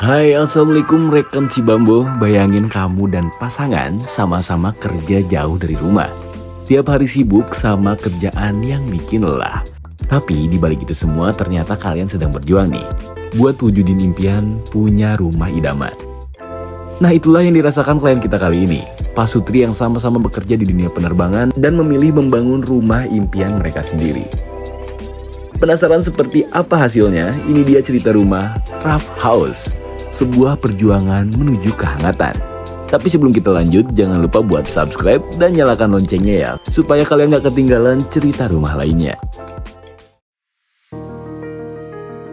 Hai, assalamualaikum rekan Cibambo. Bayangin kamu dan pasangan sama-sama kerja jauh dari rumah. Tiap hari sibuk sama kerjaan yang bikin lelah. Tapi di balik itu semua ternyata kalian sedang berjuang nih buat wujudin impian punya rumah idaman. Nah, itulah yang dirasakan klien kita kali ini, Pak Sutri, yang sama-sama bekerja di dunia penerbangan dan memilih membangun rumah impian mereka sendiri. Penasaran seperti apa hasilnya? Ini dia cerita rumah Raff House, sebuah perjuangan menuju kehangatan. Tapi sebelum kita lanjut, jangan lupa buat subscribe dan nyalakan loncengnya ya, supaya kalian gak ketinggalan cerita rumah lainnya.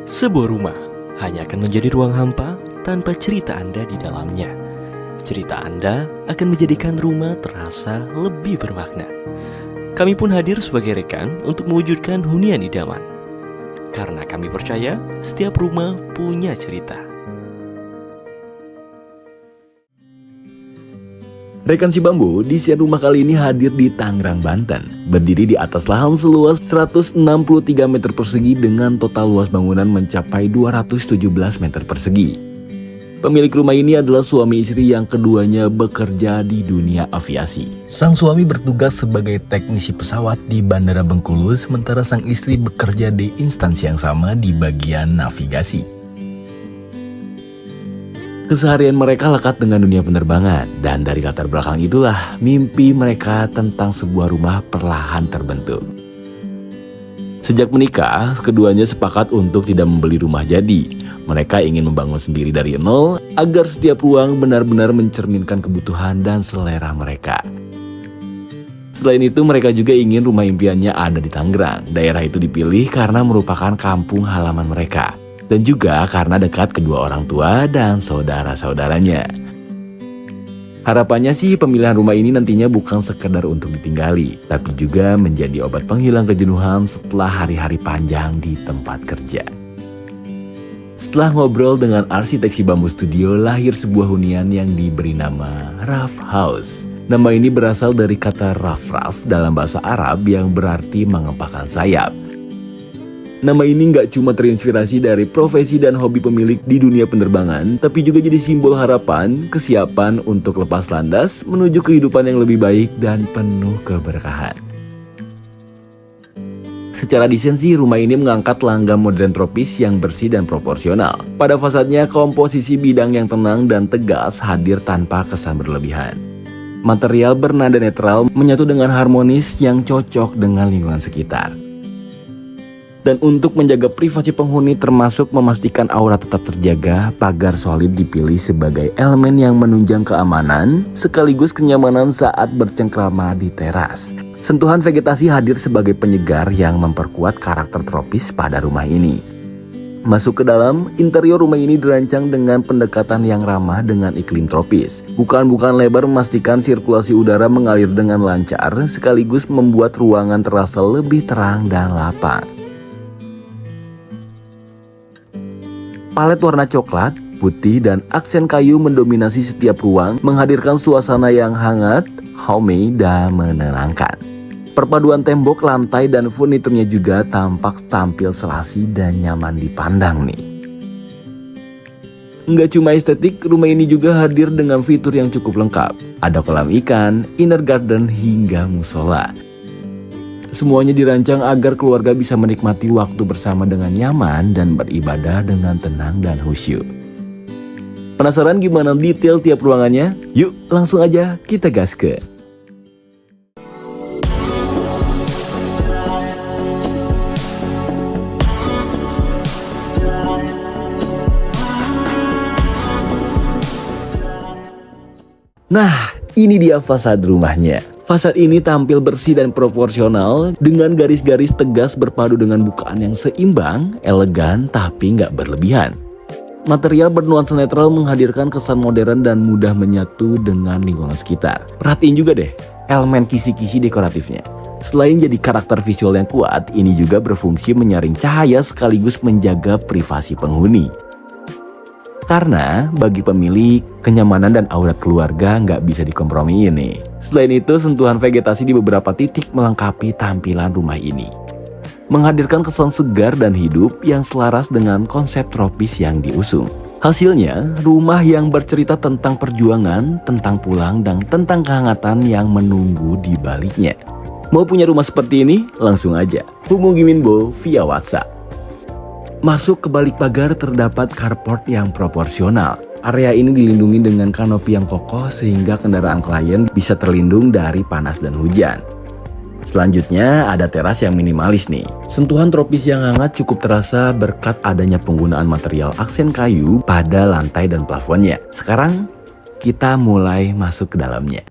Sebuah rumah hanya akan menjadi ruang hampa tanpa cerita Anda di dalamnya. Cerita Anda akan menjadikan rumah terasa lebih bermakna. Kami pun hadir sebagai rekan untuk mewujudkan hunian idaman. Karena kami percaya setiap rumah punya cerita. Rekan Cibambo, desain rumah kali ini hadir di Tangerang, Banten. Berdiri di atas lahan seluas 163 meter persegi dengan total luas bangunan mencapai 217 meter persegi. Pemilik rumah ini adalah suami istri yang keduanya bekerja di dunia aviasi. Sang suami bertugas sebagai teknisi pesawat di Bandara Bengkulu, sementara sang istri bekerja di instansi yang sama di bagian navigasi. Keseharian mereka lekat dengan dunia penerbangan, dan dari latar belakang itulah mimpi mereka tentang sebuah rumah perlahan terbentuk. Sejak menikah, keduanya sepakat untuk tidak membeli rumah jadi. Mereka ingin membangun sendiri dari nol agar setiap ruang benar-benar mencerminkan kebutuhan dan selera mereka. Selain itu, mereka juga ingin rumah impiannya ada di Tangerang. Daerah itu dipilih karena merupakan kampung halaman mereka, dan juga karena dekat kedua orang tua dan saudara-saudaranya. Harapannya sih pemilihan rumah ini nantinya bukan sekedar untuk ditinggali, tapi juga menjadi obat penghilang kejenuhan setelah hari-hari panjang di tempat kerja. Setelah ngobrol dengan arsitek Cibambo Studio, lahir sebuah hunian yang diberi nama Raff House. Nama ini berasal dari kata raf-raf dalam bahasa Arab yang berarti mengepakkan sayap. Nama ini nggak cuma terinspirasi dari profesi dan hobi pemilik di dunia penerbangan, tapi juga jadi simbol harapan, kesiapan untuk lepas landas menuju kehidupan yang lebih baik dan penuh keberkahan. Secara desain sih, rumah ini mengangkat langgam modern tropis yang bersih dan proporsional. Pada fasadnya, komposisi bidang yang tenang dan tegas hadir tanpa kesan berlebihan. Material bernada netral menyatu dengan harmonis yang cocok dengan lingkungan sekitar. Dan untuk menjaga privasi penghuni termasuk memastikan aura tetap terjaga, pagar solid dipilih sebagai elemen yang menunjang keamanan sekaligus kenyamanan saat bercengkrama di teras. Sentuhan vegetasi hadir sebagai penyegar yang memperkuat karakter tropis pada rumah ini. Masuk ke dalam, interior rumah ini dirancang dengan pendekatan yang ramah dengan iklim tropis. Bukaan-bukaan lebar memastikan sirkulasi udara mengalir dengan lancar sekaligus membuat ruangan terasa lebih terang dan lapang. Palet warna coklat, putih, dan aksen kayu mendominasi setiap ruang, menghadirkan suasana yang hangat, homey, dan menenangkan. Perpaduan tembok, lantai, dan furniturnya juga tampak tampil selasi dan nyaman dipandang nih. Nggak cuma estetik, rumah ini juga hadir dengan fitur yang cukup lengkap. Ada kolam ikan, inner garden, hingga musola. Semuanya dirancang agar keluarga bisa menikmati waktu bersama dengan nyaman dan beribadah dengan tenang dan khusyuk. Penasaran gimana detail tiap ruangannya? Yuk langsung aja kita gaske. Nah, ini dia fasad rumahnya. Fasad ini tampil bersih dan proporsional dengan garis-garis tegas berpadu dengan bukaan yang seimbang, elegan tapi nggak berlebihan. Material bernuansa netral menghadirkan kesan modern dan mudah menyatu dengan lingkungan sekitar. Perhatiin juga deh elemen kisi-kisi dekoratifnya. Selain jadi karakter visual yang kuat, ini juga berfungsi menyaring cahaya sekaligus menjaga privasi penghuni. Karena bagi pemilik, kenyamanan dan aura keluarga nggak bisa dikompromiin nih. Selain itu, sentuhan vegetasi di beberapa titik melengkapi tampilan rumah ini. Menghadirkan kesan segar dan hidup yang selaras dengan konsep tropis yang diusung. Hasilnya, rumah yang bercerita tentang perjuangan, tentang pulang, dan tentang kehangatan yang menunggu di baliknya. Mau punya rumah seperti ini? Langsung aja hubungi Minbo via WhatsApp. Masuk ke balik pagar terdapat carport yang proporsional. Area ini dilindungi dengan kanopi yang kokoh sehingga kendaraan klien bisa terlindung dari panas dan hujan. Selanjutnya ada teras yang minimalis nih. Sentuhan tropis yang hangat cukup terasa berkat adanya penggunaan material aksen kayu pada lantai dan plafonnya. Sekarang kita mulai masuk ke dalamnya.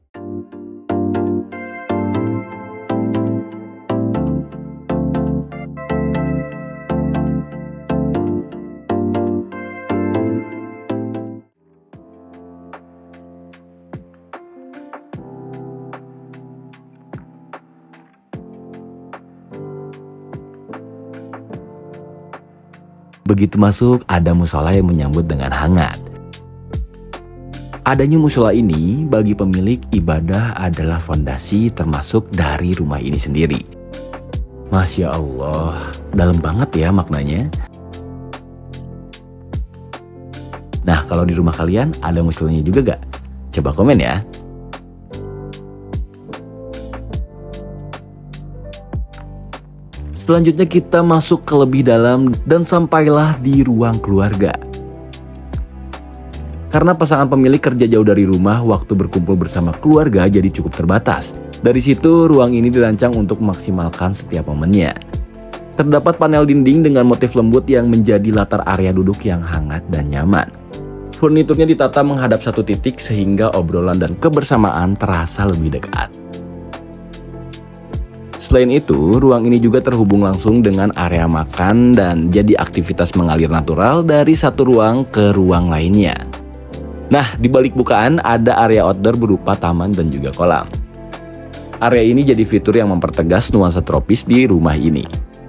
Begitu masuk, ada musola yang menyambut dengan hangat. Adanya musola ini bagi pemilik ibadah adalah fondasi termasuk dari rumah ini sendiri. Masya Allah, dalam banget ya maknanya. Nah, kalau di rumah kalian ada musolanya juga gak? Coba komen ya. Selanjutnya kita masuk ke lebih dalam dan sampailah di ruang keluarga. Karena pasangan pemilik kerja jauh dari rumah, waktu berkumpul bersama keluarga jadi cukup terbatas. Dari situ, ruang ini dirancang untuk memaksimalkan setiap momennya. Terdapat panel dinding dengan motif lembut yang menjadi latar area duduk yang hangat dan nyaman. Furniturnya ditata menghadap satu titik sehingga obrolan dan kebersamaan terasa lebih dekat. Selain itu, ruang ini juga terhubung langsung dengan area makan dan jadi aktivitas mengalir natural dari satu ruang ke ruang lainnya. Nah, di balik bukaan ada area outdoor berupa taman dan juga kolam. Area ini jadi fitur yang mempertegas nuansa tropis di rumah ini.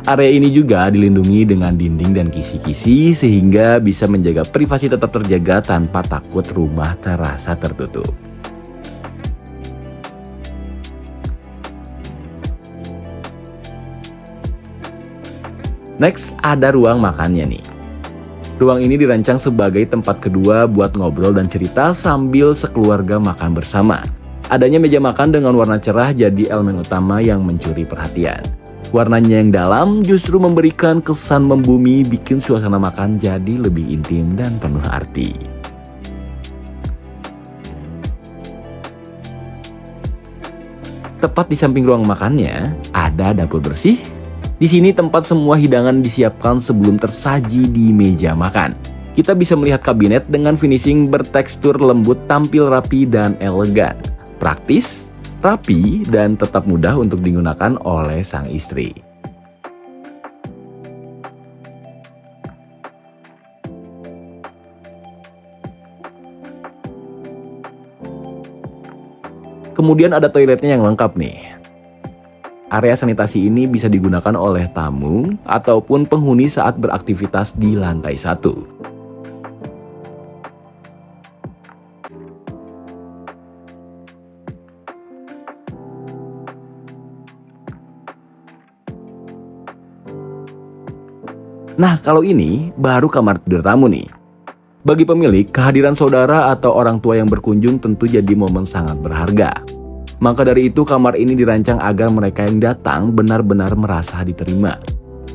Area ini juga dilindungi dengan dinding dan kisi-kisi sehingga bisa menjaga privasi tetap terjaga tanpa takut rumah terasa tertutup. Next, ada ruang makannya nih. Ruang ini dirancang sebagai tempat kedua buat ngobrol dan cerita sambil sekeluarga makan bersama. Adanya meja makan dengan warna cerah jadi elemen utama yang mencuri perhatian. Warnanya yang dalam justru memberikan kesan membumi, bikin suasana makan jadi lebih intim dan penuh arti. Tepat di samping ruang makannya, ada dapur bersih. Di sini tempat semua hidangan disiapkan sebelum tersaji di meja makan. Kita bisa melihat kabinet dengan finishing bertekstur lembut, tampil rapi dan elegan. Praktis, rapi, dan tetap mudah untuk digunakan oleh sang istri. Kemudian ada toiletnya yang lengkap nih. Area sanitasi ini bisa digunakan oleh tamu ataupun penghuni saat beraktivitas di lantai 1. Nah, kalau ini baru kamar tidur tamu nih. Bagi pemilik, kehadiran saudara atau orang tua yang berkunjung tentu jadi momen sangat berharga. Maka dari itu kamar ini dirancang agar mereka yang datang benar-benar merasa diterima.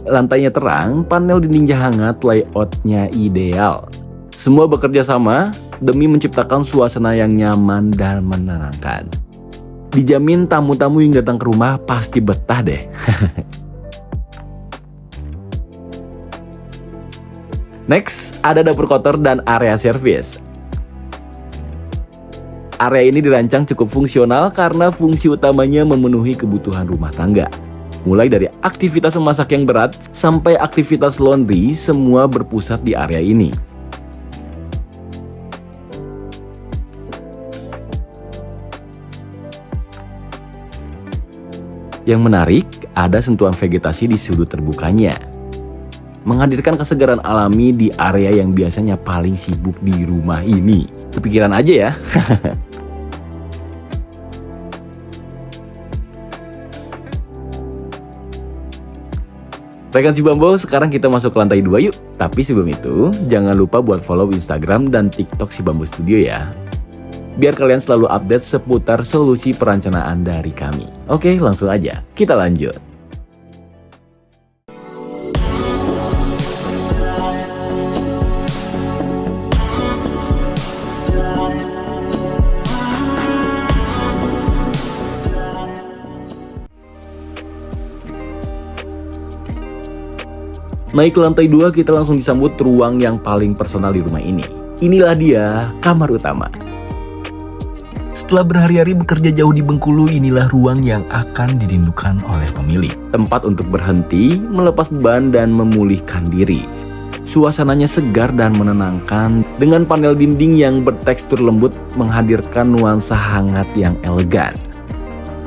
Lantainya terang, panel dindingnya hangat, layoutnya ideal. Semua bekerja sama demi menciptakan suasana yang nyaman dan menenangkan. Dijamin tamu-tamu yang datang ke rumah pasti betah deh. Next, ada dapur kotor dan area servis. Area ini dirancang cukup fungsional karena fungsi utamanya memenuhi kebutuhan rumah tangga. Mulai dari aktivitas memasak yang berat sampai aktivitas laundry, semua berpusat di area ini. Yang menarik, ada sentuhan vegetasi di sudut terbukanya. Menghadirkan kesegaran alami di area yang biasanya paling sibuk di rumah ini. Kepikiran aja ya. Rekan si Bambo, sekarang kita masuk ke lantai 2 yuk. Tapi sebelum itu, jangan lupa buat follow Instagram dan TikTok si Bambo Studio ya. Biar kalian selalu update seputar solusi perencanaan dari kami. Oke, langsung aja, kita lanjut. Naik ke lantai 2, kita langsung disambut ruang yang paling personal di rumah ini. Inilah dia, kamar utama. Setelah berhari-hari bekerja jauh di Bengkulu, inilah ruang yang akan dirindukan oleh pemilik. Tempat untuk berhenti, melepas beban, dan memulihkan diri. Suasananya segar dan menenangkan, dengan panel dinding yang bertekstur lembut menghadirkan nuansa hangat yang elegan.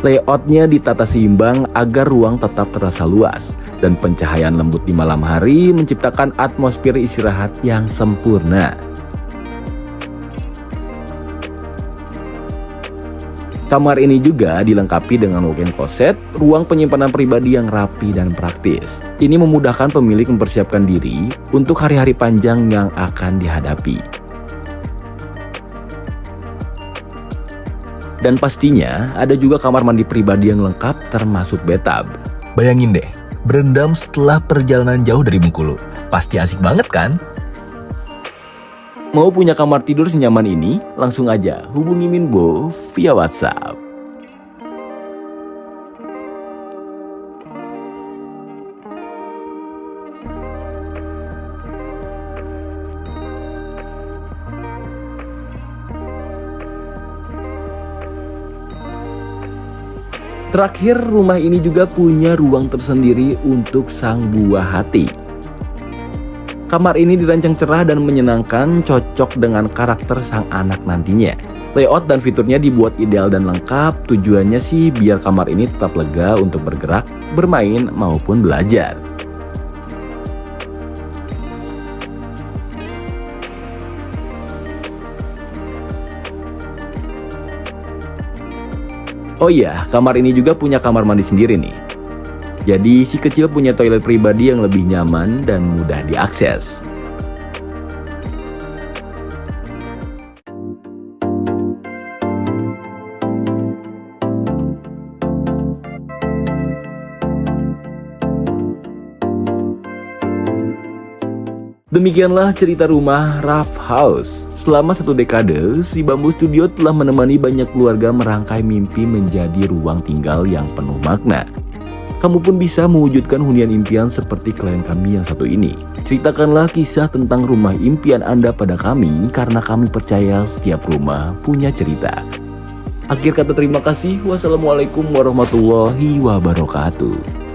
Layoutnya ditata seimbang agar ruang tetap terasa luas, dan pencahayaan lembut di malam hari menciptakan atmosfer istirahat yang sempurna. Kamar ini juga dilengkapi dengan walk-in closet, ruang penyimpanan pribadi yang rapi dan praktis. Ini memudahkan pemilik mempersiapkan diri untuk hari-hari panjang yang akan dihadapi. Dan pastinya ada juga kamar mandi pribadi yang lengkap termasuk bathtub. Bayangin deh, berendam setelah perjalanan jauh dari Bengkulu. Pasti asik banget kan? Mau punya kamar tidur senyaman ini? Langsung aja hubungi Minbo via WhatsApp. Terakhir, rumah ini juga punya ruang tersendiri untuk sang buah hati. Kamar ini dirancang cerah dan menyenangkan, cocok dengan karakter sang anak nantinya. Layout dan fiturnya dibuat ideal dan lengkap, tujuannya sih biar kamar ini tetap lega untuk bergerak, bermain, maupun belajar. Oh iya, kamar ini juga punya kamar mandi sendiri nih. Jadi si kecil punya toilet pribadi yang lebih nyaman dan mudah diakses. Demikianlah cerita rumah Rough House. Selama 1 dekade, si Bambo Studio telah menemani banyak keluarga merangkai mimpi menjadi ruang tinggal yang penuh makna. Kamu pun bisa mewujudkan hunian impian seperti klien kami yang satu ini. Ceritakanlah kisah tentang rumah impian Anda pada kami, karena kami percaya setiap rumah punya cerita. Akhir kata terima kasih. Wassalamualaikum warahmatullahi wabarakatuh.